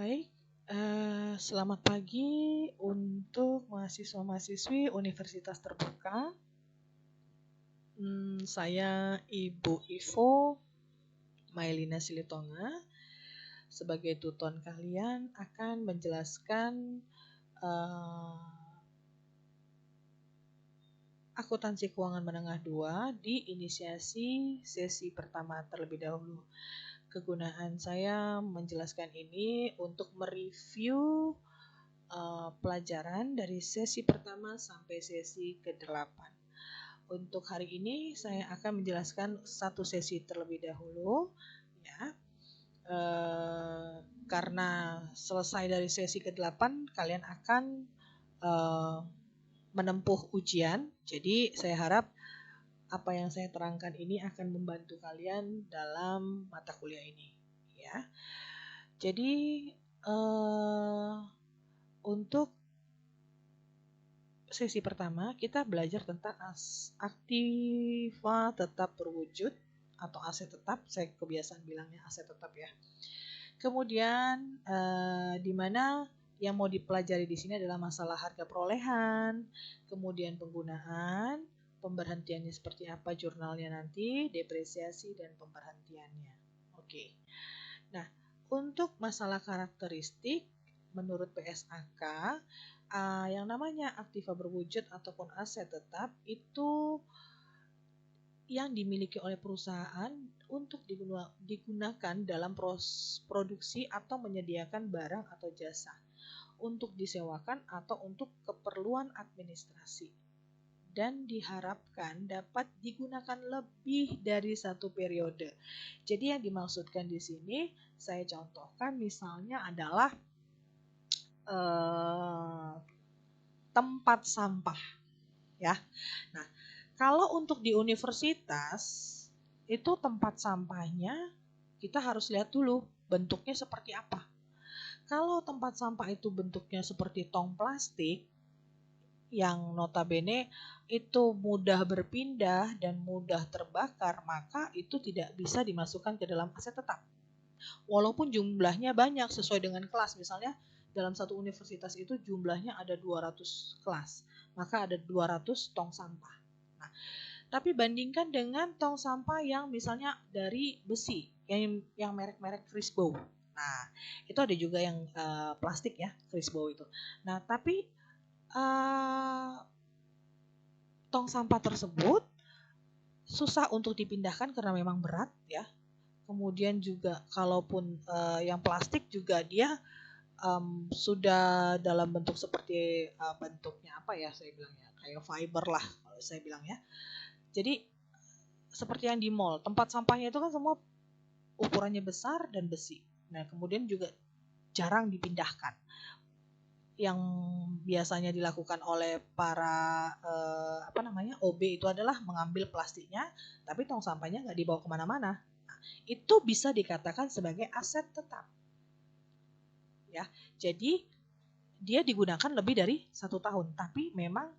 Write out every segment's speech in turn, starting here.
Baik, selamat pagi untuk mahasiswa-mahasiswi Universitas Terbuka. Saya Ibu Ivo Mailina Silitonga sebagai tutor kalian akan menjelaskan akuntansi keuangan menengah 2 di inisiasi sesi pertama terlebih dahulu. Kegunaan saya menjelaskan ini untuk mereview pelajaran dari sesi pertama sampai sesi ke-8. Untuk hari ini saya akan menjelaskan satu sesi terlebih dahulu, ya. Karena selesai dari sesi ke-8 kalian akan menempuh ujian. Jadi saya harap apa yang saya terangkan ini akan membantu kalian dalam mata kuliah ini, ya. Jadi untuk sesi pertama kita belajar tentang aktiva tetap berwujud atau aset tetap. Saya kebiasaan bilangnya aset tetap, ya. Kemudian di mana yang mau dipelajari di sini adalah masalah harga perolehan, kemudian penggunaan, pemberhentiannya seperti apa, jurnalnya nanti, depresiasi dan pemberhentiannya. Oke. Nah, untuk masalah karakteristik menurut PSAK, yang namanya aktiva berwujud ataupun aset tetap itu yang dimiliki oleh perusahaan untuk digunakan dalam produksi atau menyediakan barang atau jasa, untuk disewakan atau untuk keperluan administrasi, dan diharapkan dapat digunakan lebih dari satu periode. Jadi yang dimaksudkan di sini saya contohkan misalnya adalah tempat sampah, ya. Nah, kalau untuk di universitas itu tempat sampahnya kita harus lihat dulu bentuknya seperti apa. Kalau tempat sampah itu bentuknya seperti tong plastik yang notabene itu mudah berpindah dan mudah terbakar, maka itu tidak bisa dimasukkan ke dalam aset tetap. Walaupun jumlahnya banyak sesuai dengan kelas, misalnya dalam satu universitas itu jumlahnya ada 200 kelas, maka ada 200 tong sampah. Nah, tapi bandingkan dengan tong sampah yang misalnya dari besi, yang merek-merek Frisbee. Nah, itu ada juga yang plastik, ya, Frisbee itu. Nah, tapi tong sampah tersebut susah untuk dipindahkan karena memang berat, ya. Kemudian juga kalaupun yang plastik juga dia sudah dalam bentuk seperti bentuknya apa ya, saya bilangnya kayak fiber lah kalau saya bilang, ya. Jadi seperti yang di mall, tempat sampahnya itu kan semua ukurannya besar dan besi. Nah, kemudian juga jarang dipindahkan. Yang biasanya dilakukan oleh para OB itu adalah mengambil plastiknya, tapi tong sampahnya nggak dibawa kemana-mana. Nah, itu bisa dikatakan sebagai aset tetap, ya. Jadi dia digunakan lebih dari 1 tahun, tapi memang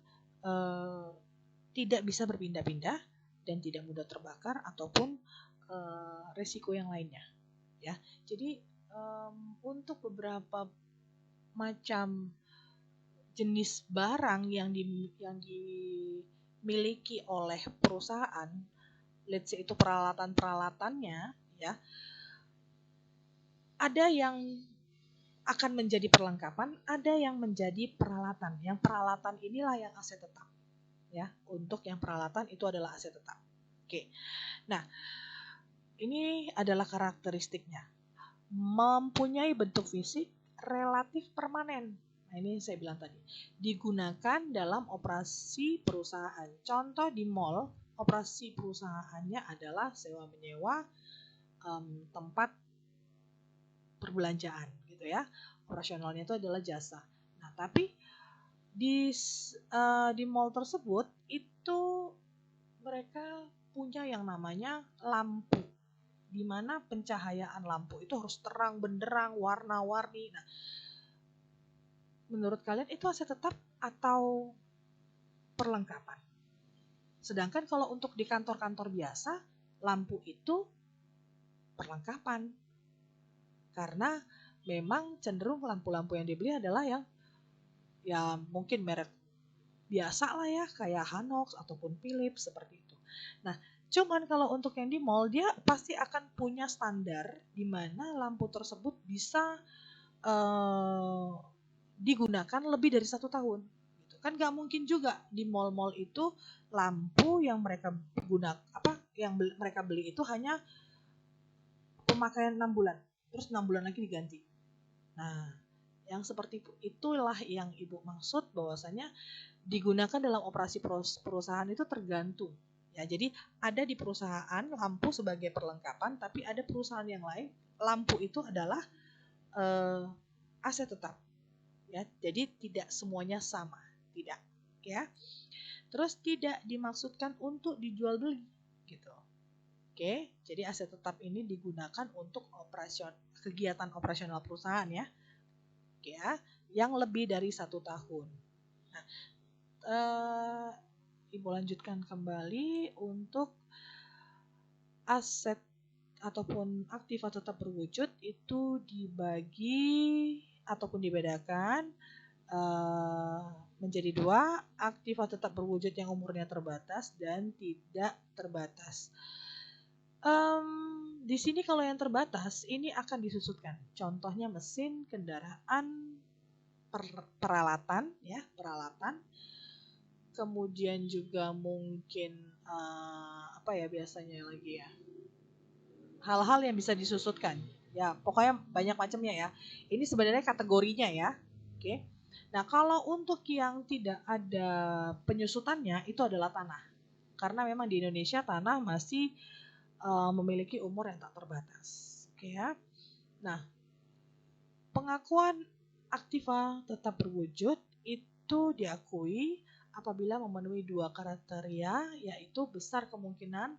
tidak bisa berpindah-pindah dan tidak mudah terbakar ataupun resiko yang lainnya, ya. Jadi untuk beberapa macam jenis barang yang dimiliki oleh perusahaan, let's say itu peralatan-peralatannya, ya, ada yang akan menjadi perlengkapan, ada yang menjadi peralatan. Yang peralatan inilah yang aset tetap, ya. Untuk yang peralatan itu adalah aset tetap. Oke. Nah, ini adalah karakteristiknya. Mempunyai bentuk fisik relatif permanen. Nah, ini saya bilang tadi. Digunakan dalam operasi perusahaan. Contoh di mall, operasi perusahaannya adalah sewa-menyewa tempat perbelanjaan, gitu, ya. Operasionalnya itu adalah jasa. Nah, tapi di mall tersebut itu mereka punya yang namanya lampu, di mana pencahayaan lampu itu harus terang benderang, warna-warni. Nah, menurut kalian itu aset tetap atau perlengkapan? Sedangkan kalau untuk di kantor-kantor biasa, lampu itu perlengkapan. Karena memang cenderung lampu-lampu yang dibeli adalah yang ya mungkin merek biasa lah ya, kayak Hanox ataupun Philips seperti itu. Nah, cuman kalau untuk yang di mall dia pasti akan punya standar di mana lampu tersebut bisa digunakan lebih dari 1 tahun. Gitu. Kan nggak mungkin juga di mall-mall itu lampu yang mereka mereka beli itu hanya pemakaian 6 bulan, terus 6 bulan lagi diganti. Nah, yang seperti itulah yang Ibu maksud bahwasanya digunakan dalam operasi perusahaan itu tergantung. Ya, jadi ada di perusahaan lampu sebagai perlengkapan, tapi ada perusahaan yang lain lampu itu adalah aset tetap. Ya, jadi tidak semuanya sama, tidak. Ya, terus tidak dimaksudkan untuk dijual beli, gitu. Oke, jadi aset tetap ini digunakan untuk kegiatan operasional perusahaan ya, ya, yang lebih dari 1 tahun. Nah, Ibu lanjutkan kembali untuk aset ataupun aktiva tetap berwujud itu dibagi ataupun dibedakan menjadi 2, aktiva tetap berwujud yang umurnya terbatas dan tidak terbatas. Di sini kalau yang terbatas ini akan disusutkan. Contohnya mesin, kendaraan, peralatan ya, peralatan. Kemudian juga mungkin biasanya lagi ya. Hal-hal yang bisa disusutkan. Ya, pokoknya banyak macamnya ya. Ini sebenarnya kategorinya ya. Oke. Nah, kalau untuk yang tidak ada penyusutannya itu adalah tanah. Karena memang di Indonesia tanah masih memiliki umur yang tak terbatas. Oke ya. Nah, pengakuan aktiva tetap berwujud itu diakui apabila memenuhi 2 kriteria, yaitu besar kemungkinan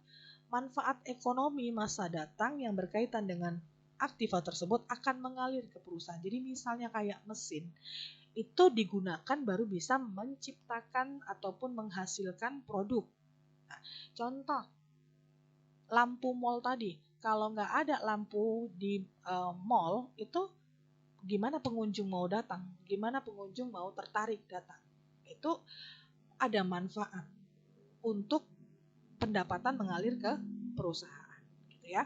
manfaat ekonomi masa datang yang berkaitan dengan aktiva tersebut akan mengalir ke perusahaan. Jadi misalnya kayak mesin, itu digunakan baru bisa menciptakan ataupun menghasilkan produk. Nah, contoh, lampu mall tadi, kalau nggak ada lampu di mall itu gimana pengunjung mau datang, gimana pengunjung mau tertarik datang. Itu ada manfaat untuk pendapatan mengalir ke perusahaan, gitu ya.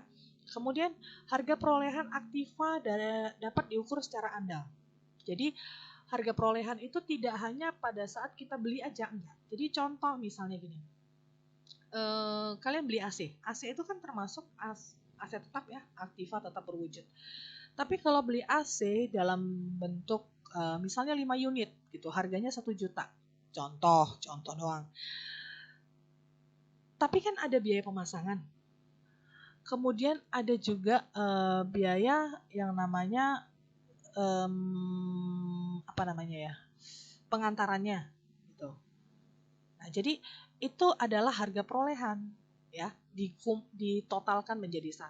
Kemudian harga perolehan aktiva dapat diukur secara andal. Jadi harga perolehan itu tidak hanya pada saat kita beli aja, enggak. Jadi contoh misalnya gini, kalian beli AC. AC itu kan termasuk aset tetap ya, aktiva tetap berwujud. Tapi kalau beli AC dalam bentuk misalnya 5 unit gitu, harganya 1 juta. Contoh doang. Tapi kan ada biaya pemasangan. Kemudian ada juga biaya yang namanya pengantarannya gitu. Nah, jadi itu adalah harga perolehan ya, ditotalkan menjadi 1.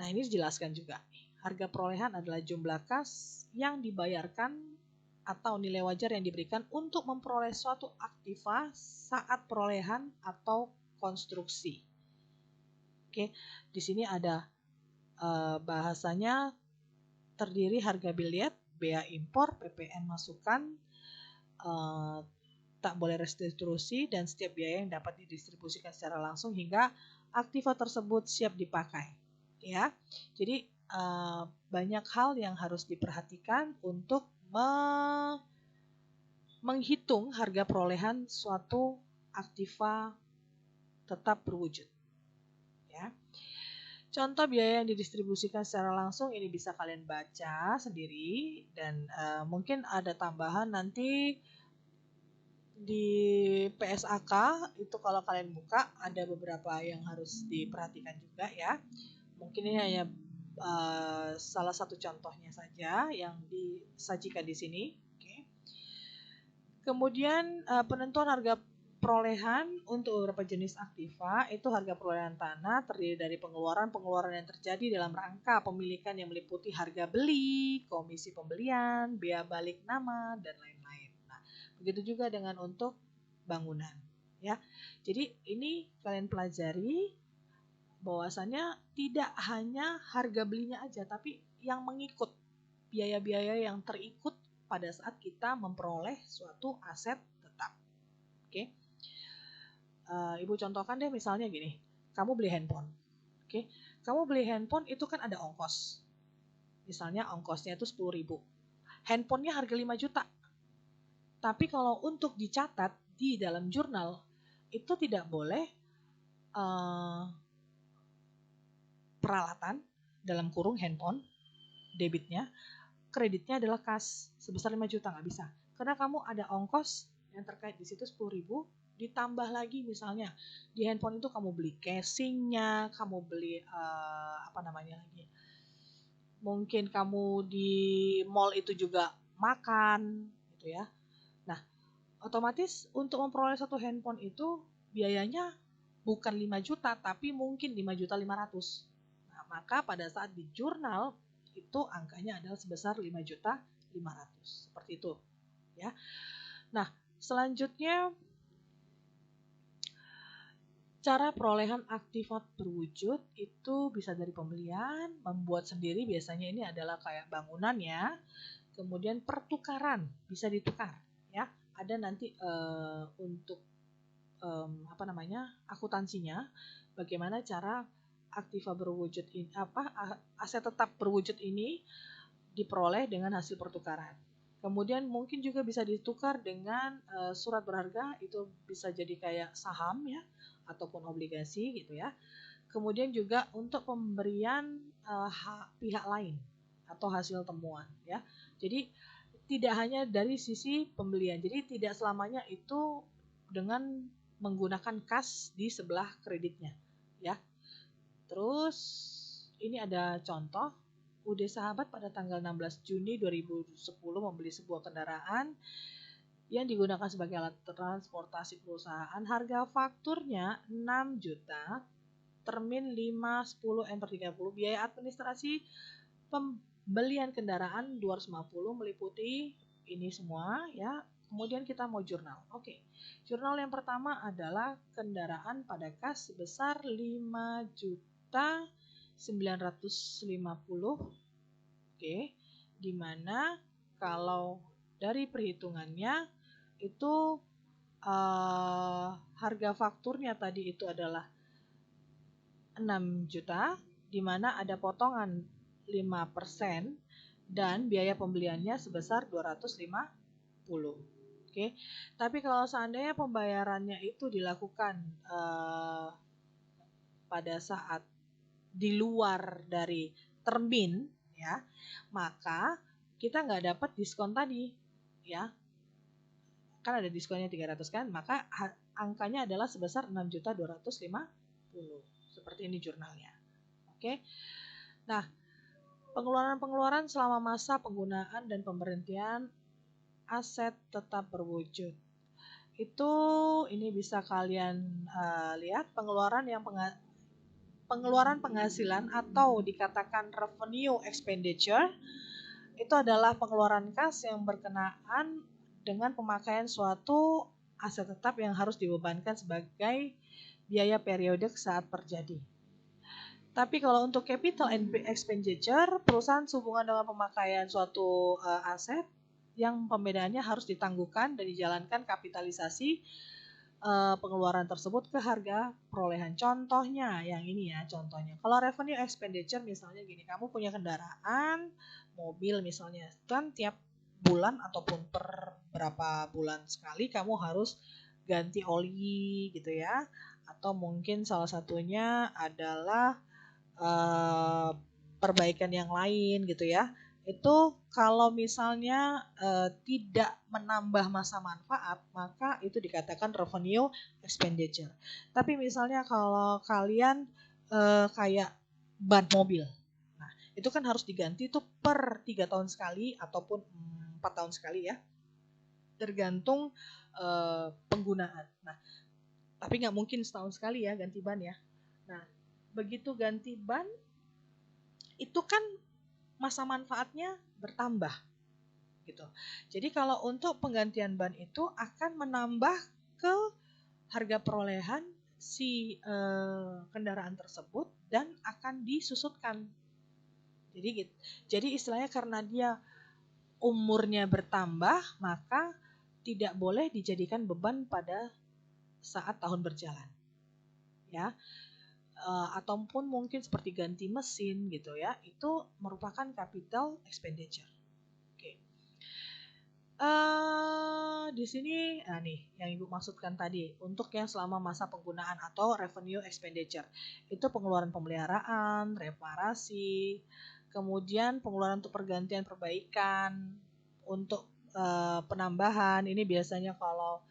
Nah, ini dijelaskan juga. Harga perolehan adalah jumlah kas yang dibayarkan atau nilai wajar yang diberikan untuk memperoleh suatu aktiva saat perolehan atau konstruksi. Oke, di sini ada bahasanya terdiri harga bilet, bea impor, PPN masukan, tak boleh restitusi, dan setiap biaya yang dapat didistribusikan secara langsung hingga aktiva tersebut siap dipakai. Ya, jadi banyak hal yang harus diperhatikan untuk menghitung harga perolehan suatu aktiva tetap berwujud. Ya. Contoh biaya yang didistribusikan secara langsung ini bisa kalian baca sendiri dan mungkin ada tambahan nanti di PSAK itu kalau kalian buka ada beberapa yang harus diperhatikan juga ya. Mungkin ini hanya salah satu contohnya saja yang disajikan di sini. Oke. Kemudian penentuan harga perolehan untuk beberapa jenis aktiva itu harga perolehan tanah terdiri dari pengeluaran yang terjadi dalam rangka pemilikan yang meliputi harga beli, komisi pembelian, bea balik nama, dan lain-lain. Nah, begitu juga dengan untuk bangunan. Ya, jadi ini kalian pelajari bahwasannya tidak hanya harga belinya aja, tapi yang mengikut, biaya-biaya yang terikut pada saat kita memperoleh suatu aset tetap. Oke. Ibu contohkan deh misalnya gini, kamu beli handphone. Oke. Kamu beli handphone itu kan ada ongkos. Misalnya ongkosnya itu 10.000. Handphonenya harga 5 juta. Tapi kalau untuk dicatat di dalam jurnal, itu tidak boleh peralatan, dalam kurung handphone, debitnya, kreditnya adalah kas sebesar 5 juta, nggak bisa. Karena kamu ada ongkos yang terkait di situ 10.000, ditambah lagi misalnya di handphone itu kamu beli casingnya, kamu beli mungkin kamu di mall itu juga makan gitu ya. Nah, otomatis untuk memperoleh satu handphone itu biayanya bukan 5 juta tapi mungkin 5.500.000. Nah, maka pada saat di jurnal itu angkanya adalah sebesar 5.500.000. Seperti itu, ya. Nah, selanjutnya cara perolehan aktifat berwujud itu bisa dari pembelian, membuat sendiri biasanya ini adalah kayak bangunan ya. Kemudian pertukaran, bisa ditukar ya. Ada nanti untuk akuntansinya, bagaimana cara aktiva berwujud ini, aset tetap berwujud ini diperoleh dengan hasil pertukaran. Kemudian mungkin juga bisa ditukar dengan surat berharga, itu bisa jadi kayak saham ya, ataupun obligasi gitu ya. Kemudian juga untuk pemberian pihak lain atau hasil temuan ya. Jadi tidak hanya dari sisi pembelian, jadi tidak selamanya itu dengan menggunakan kas di sebelah kreditnya ya. Terus ini ada contoh, UD Sahabat pada tanggal 16 Juni 2010 membeli sebuah kendaraan yang digunakan sebagai alat transportasi perusahaan. Harga fakturnya 6 juta, termin 5, 10, M per 30, biaya administrasi pembelian kendaraan 250 meliputi ini semua ya. Kemudian kita mau jurnal. Oke. Jurnal yang pertama adalah kendaraan pada kas sebesar 5.950. Oke. Di mana kalau dari perhitungannya itu harga fakturnya tadi itu adalah 6 juta, di mana ada potongan 5% dan biaya pembeliannya sebesar 250. Oke. Tapi kalau seandainya pembayarannya itu dilakukan pada saat di luar dari termin ya, maka kita nggak dapat diskon tadi ya. Kan ada diskonnya 300 kan, maka angkanya adalah sebesar 6.250. Seperti ini jurnalnya. Oke. Nah, pengeluaran-pengeluaran selama masa penggunaan dan pemberhentian aset tetap berwujud. Itu ini bisa kalian lihat pengeluaran penghasilan atau dikatakan revenue expenditure itu adalah pengeluaran kas yang berkenaan dengan pemakaian suatu aset tetap yang harus dibebankan sebagai biaya periodik saat terjadi. Tapi kalau untuk capital expenditure, perusahaan sehubungan dengan pemakaian suatu aset yang pembedaannya harus ditangguhkan dan dijalankan kapitalisasi pengeluaran tersebut ke harga perolehan. Contohnya yang ini ya, contohnya. Kalau revenue expenditure misalnya gini, kamu punya kendaraan, mobil misalnya, kan tiap bulan ataupun per berapa bulan sekali kamu harus ganti oli gitu ya. Atau mungkin salah satunya adalah perbaikan yang lain gitu ya. Itu kalau misalnya tidak menambah masa manfaat, maka itu dikatakan revenue expenditure. Tapi misalnya kalau kalian kayak ban mobil, nah itu kan harus diganti itu per 3 tahun sekali ataupun 4 tahun sekali ya, tergantung penggunaan. Nah, tapi nggak mungkin setahun sekali ya ganti ban ya. Nah, begitu ganti ban, itu kan masa manfaatnya bertambah gitu. Jadi kalau untuk penggantian ban itu akan menambah ke harga perolehan si kendaraan tersebut dan akan disusutkan. Jadi istilahnya karena dia umurnya bertambah, maka tidak boleh dijadikan beban pada saat tahun berjalan, ya. Ataupun mungkin seperti ganti mesin gitu ya, itu merupakan capital expenditure. Oke. Di sini, nah nih yang Ibu maksudkan tadi, untuk yang selama masa penggunaan atau revenue expenditure, itu pengeluaran pemeliharaan, reparasi, kemudian pengeluaran untuk pergantian perbaikan, untuk penambahan, ini biasanya kalau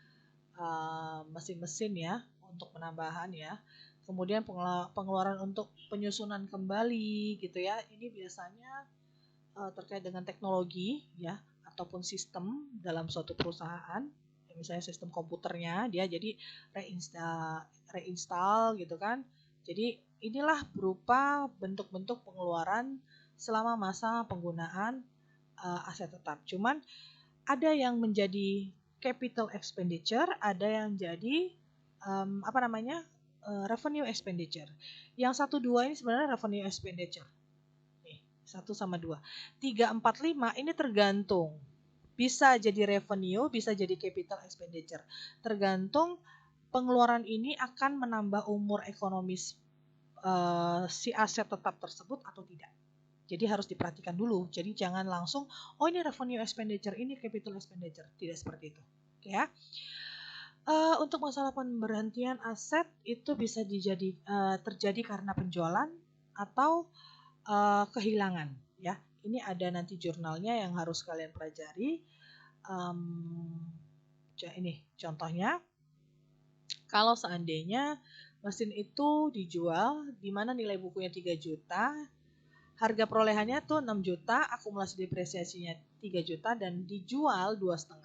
mesin-mesin ya, untuk penambahan ya. Kemudian pengeluaran untuk penyusunan kembali gitu ya, ini biasanya terkait dengan teknologi ya, ataupun sistem dalam suatu perusahaan, misalnya sistem komputernya dia jadi reinstall gitu kan. Jadi inilah berupa bentuk-bentuk pengeluaran selama masa penggunaan aset tetap. Cuman ada yang menjadi capital expenditure, ada yang jadi revenue expenditure. Yang 1, 2 ini sebenarnya revenue expenditure. Nih, 1 sama 2. 3, 4, 5 ini tergantung. Bisa jadi revenue, bisa jadi capital expenditure. Tergantung pengeluaran ini akan menambah umur ekonomis si aset tetap tersebut atau tidak. Jadi harus diperhatikan dulu. Jadi jangan langsung, oh ini revenue expenditure, ini capital expenditure. Tidak seperti itu. Oke ya. Untuk masalah pemberhentian aset itu bisa terjadi karena penjualan atau kehilangan. Ya, ini ada nanti jurnalnya yang harus kalian pelajari. Ini contohnya, kalau seandainya mesin itu dijual, di mana nilai bukunya 3 juta, harga perolehannya tuh 6 juta, akumulasi depresiasinya 3 juta, dan dijual 2,5.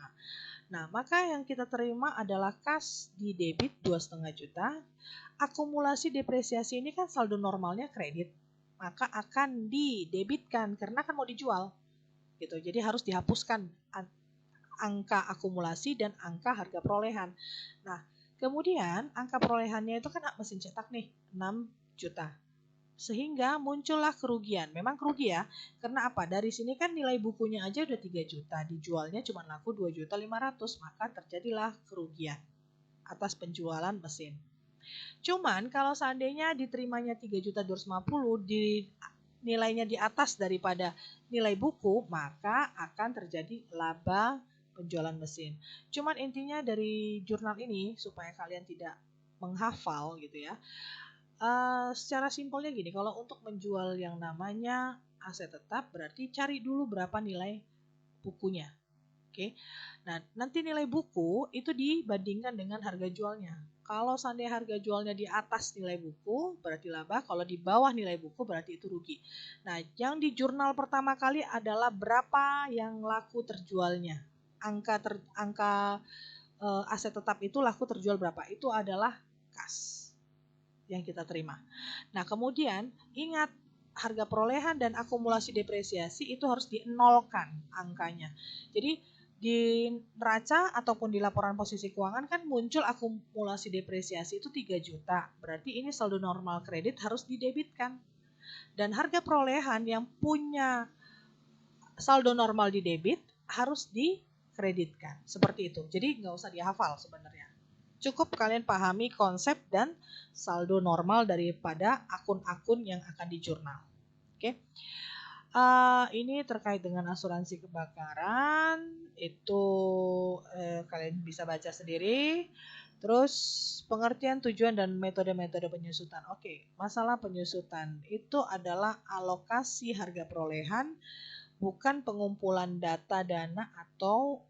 Nah, maka yang kita terima adalah kas di debit 2,5 juta. Akumulasi depresiasi ini kan saldo normalnya kredit, maka akan didebitkan karena kan mau dijual. Gitu. Jadi harus dihapuskan angka akumulasi dan angka harga perolehan. Nah, kemudian angka perolehannya itu kan mesin cetak nih, 6 juta. Sehingga muncullah kerugian. Memang kerugi ya, karena apa? Dari sini kan nilai bukunya aja udah 3 juta, dijualnya cuma laku 2.500.000, maka terjadilah kerugian atas penjualan mesin. Cuman kalau seandainya diterimanya 3.250.000, nilainya di atas daripada nilai buku, maka akan terjadi laba penjualan mesin. Cuman intinya dari jurnal ini supaya kalian tidak menghafal gitu ya. Secara simpelnya gini, kalau untuk menjual yang namanya aset tetap berarti cari dulu berapa nilai bukunya. Oke. Nah, nanti nilai buku itu dibandingkan dengan harga jualnya. Kalau seandainya harga jualnya di atas nilai buku berarti laba, kalau di bawah nilai buku berarti itu rugi. Nah, yang di jurnal pertama kali adalah berapa yang laku terjualnya. Angka aset tetap itu laku terjual berapa? Itu adalah kas yang kita terima. Nah, kemudian ingat harga perolehan dan akumulasi depresiasi itu harus dienolkan angkanya. Jadi di neraca ataupun di laporan posisi keuangan kan muncul akumulasi depresiasi itu 3 juta. Berarti ini saldo normal kredit harus didebitkan. Dan harga perolehan yang punya saldo normal di debit harus dikreditkan. Seperti itu. Jadi nggak usah dihafal sebenarnya. Cukup kalian pahami konsep dan saldo normal daripada akun-akun yang akan dijurnal. Oke. Ini terkait dengan asuransi kebakaran, itu kalian bisa baca sendiri. Terus pengertian tujuan dan metode-metode penyusutan. Oke, masalah penyusutan itu adalah alokasi harga perolehan, bukan pengumpulan data dana atau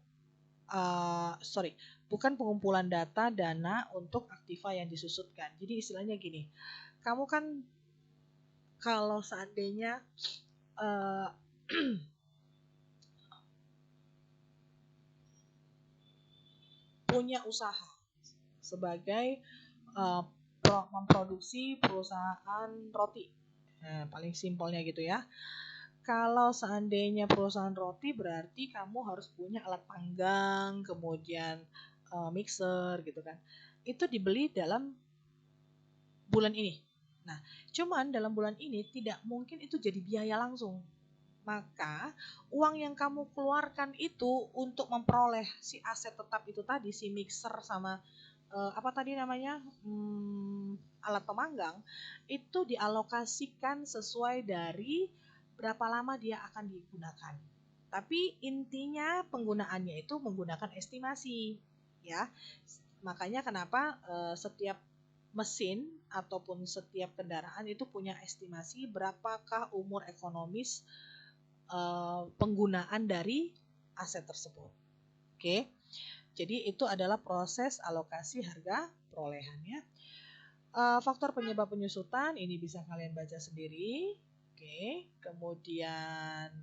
bukan pengumpulan data dana untuk aktiva yang disusutkan. Jadi istilahnya gini, kamu kan kalau seandainya punya usaha sebagai memproduksi perusahaan roti, paling simpelnya gitu ya. Kalau seandainya perusahaan roti berarti kamu harus punya alat panggang, kemudian mixer gitu kan. Itu dibeli dalam bulan ini. Nah, cuman dalam bulan ini tidak mungkin itu jadi biaya langsung. Maka uang yang kamu keluarkan itu untuk memperoleh si aset tetap itu tadi, si mixer sama apa tadi namanya, alat pemanggang, itu dialokasikan sesuai dari berapa lama dia akan digunakan. Tapi intinya penggunaannya itu menggunakan estimasi, ya. Makanya kenapa setiap mesin ataupun setiap kendaraan itu punya estimasi berapakah umur ekonomis penggunaan dari aset tersebut. Oke, jadi itu adalah proses alokasi harga perolehannya. Faktor penyebab penyusutan ini bisa kalian baca sendiri. Oke, kemudian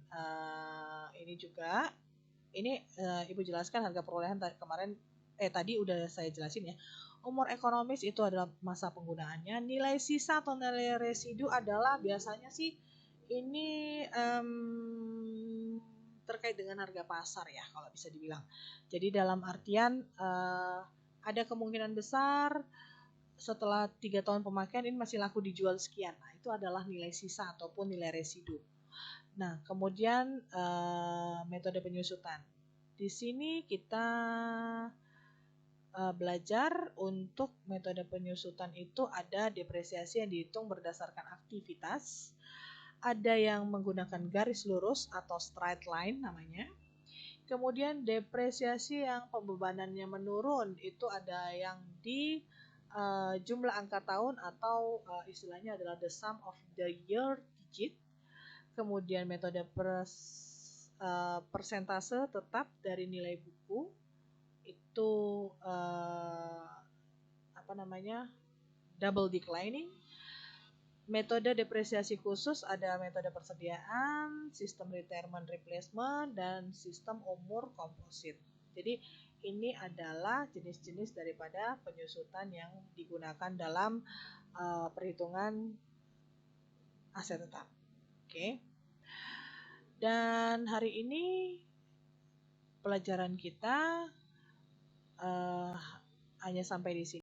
ini juga Ibu jelaskan harga perolehan kemarin tadi udah saya jelasin ya. Umur ekonomis itu adalah masa penggunaannya. Nilai sisa atau nilai residu adalah biasanya sih ini terkait dengan harga pasar ya kalau bisa dibilang. Jadi dalam artian ada kemungkinan besar setelah 3 tahun pemakaian ini masih laku dijual sekian. Nah, itu adalah nilai sisa ataupun nilai residu. Nah, kemudian metode penyusutan. Di sini kita belajar untuk metode penyusutan itu ada depresiasi yang dihitung berdasarkan aktivitas, ada yang menggunakan garis lurus atau straight line namanya. Kemudian depresiasi yang pembebanannya menurun itu ada yang di jumlah angka tahun atau istilahnya adalah the sum of the year digit. Kemudian metode persentase tetap dari nilai buku itu apa namanya double declining. Metode depresiasi khusus ada metode persediaan, sistem retirement replacement, dan sistem umur komposit. Jadi ini adalah jenis-jenis daripada penyusutan yang digunakan dalam perhitungan aset tetap. Oke. Dan hari ini pelajaran kita hanya sampai di sini.